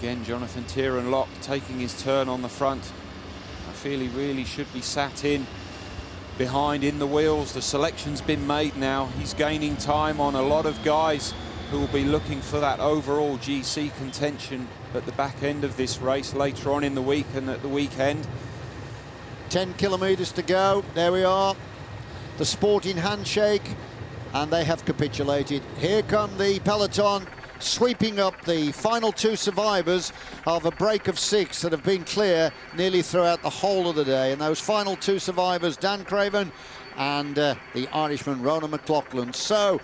Again, Jonathan Tierenlock taking his turn on the front. I feel he really should be sat in behind in the wheels. The selection's been made now. He's gaining time on a lot of guys who will be looking for that overall GC contention at the back end of this race later on in the week and at the weekend. 10 kilometres to go. There we are. The sporting handshake, and they have capitulated. Here come the peloton, sweeping up the final two survivors of a break of 6 that have been clear nearly throughout the whole of the day. And those final two survivors, Dan Craven and the Irishman Rona McLaughlin. So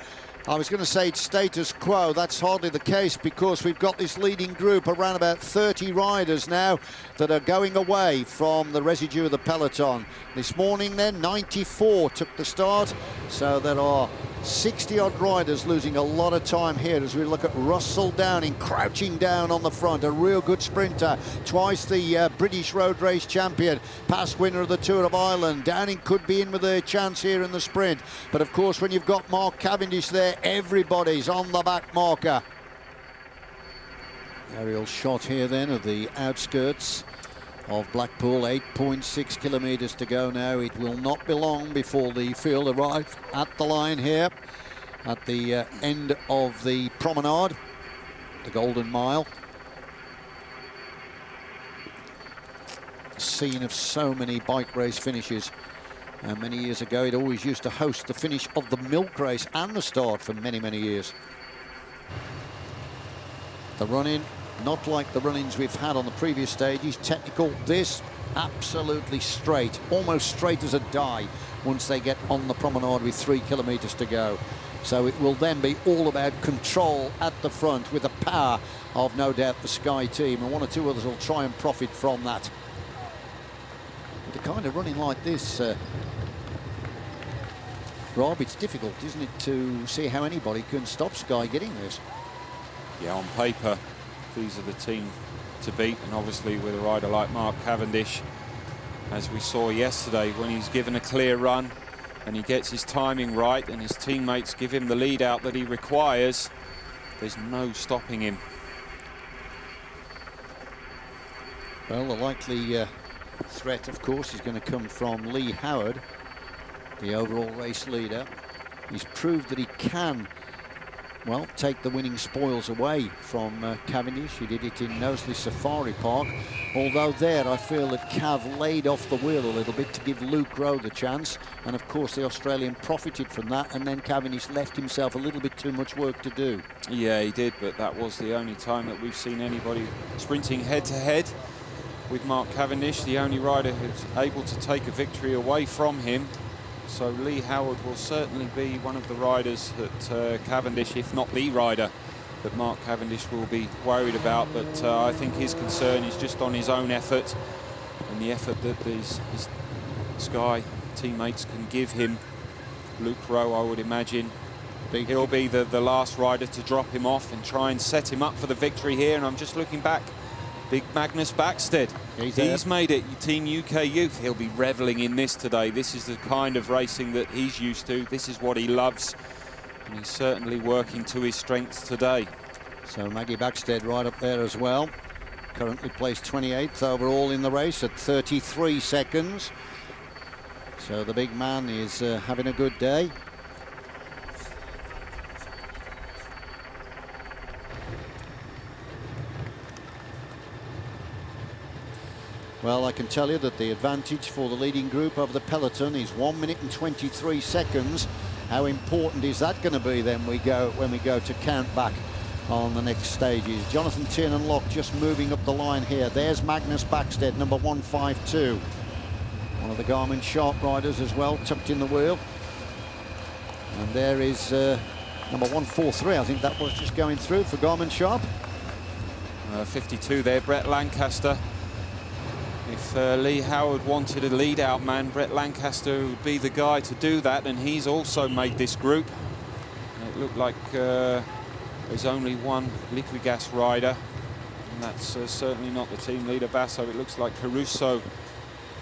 I was going to say it's status quo. That's hardly the case, because we've got this leading group around about 30 riders now that are going away from the residue of the peloton. This morning then 94 took the start, so there are 60-odd riders losing a lot of time here as we look at Russell Downing crouching down on the front, a real good sprinter, twice the British road race champion, past winner of the Tour of Ireland. Downing could be in with a chance here in the sprint, but of course when you've got Mark Cavendish there, everybody's on the back marker. Aerial shot here then of the outskirts of Blackpool. 8.6 kilometres to go now. It will not be long before the field arrive at the line here at the end of the promenade, the Golden Mile. Scene of so many bike race finishes. Many years ago, it always used to host the finish of the milk race and the start for many, many years. The run-in, not like the run-ins we've had on the previous stages. Technical, this absolutely straight, almost straight as a die once they get on the promenade with 3 kilometres to go. So it will then be all about control at the front with the power of, no doubt, the Sky team, and one or two others will try and profit from that. With the kind of running like this, Rob, it's difficult, isn't it, to see how anybody can stop Sky getting this? Yeah, on paper, these are the team to beat, and obviously with a rider like Mark Cavendish, as we saw yesterday, when he's given a clear run and he gets his timing right and his teammates give him the lead out that he requires, there's no stopping him. Well, the likely threat, of course, is going to come from Leigh Howard, the overall race leader. He's proved that he can, well, take the winning spoils away from Cavendish. He did it in Knowsley Safari Park, although there I feel that Cav laid off the wheel a little bit to give Luke Rowe the chance, and of course the Australian profited from that, and then Cavendish left himself a little bit too much work to do. Yeah, he did, but that was the only time that we've seen anybody sprinting head-to-head with Mark Cavendish, the only rider who's able to take a victory away from him. So Leigh Howard will certainly be one of the riders that Cavendish, if not the rider, that Mark Cavendish will be worried about. But I think his concern is just on his own effort and the effort that his Sky teammates can give him. Luke Rowe, I would imagine, he'll be the last rider to drop him off and try and set him up for the victory here. And I'm just looking back. Big Magnus Backstead, he's made it, Team UK Youth. He'll be reveling in this today. This is the kind of racing that he's used to. This is what he loves, and he's certainly working to his strengths today. So Maggie Backstead right up there as well. Currently placed 28th overall in the race at 33 seconds. So the big man is having a good day. Well, I can tell you that the advantage for the leading group of the peloton is 1 minute and 23 seconds. How important is that going to be then when we go to count back on the next stages? Jonathan Tiernan-Locke just moving up the line here. There's Magnus Backstead, number 152. One of the Garmin Sharp riders as well, tucked in the wheel. And there is number 143. I think that was just going through for Garmin Sharp. 52 there, Brett Lancaster. If Leigh Howard wanted a lead-out man, Brett Lancaster would be the guy to do that, and he's also made this group. It looked like there's only one Liquigas rider, and that's certainly not the team leader, Basso. It looks like Caruso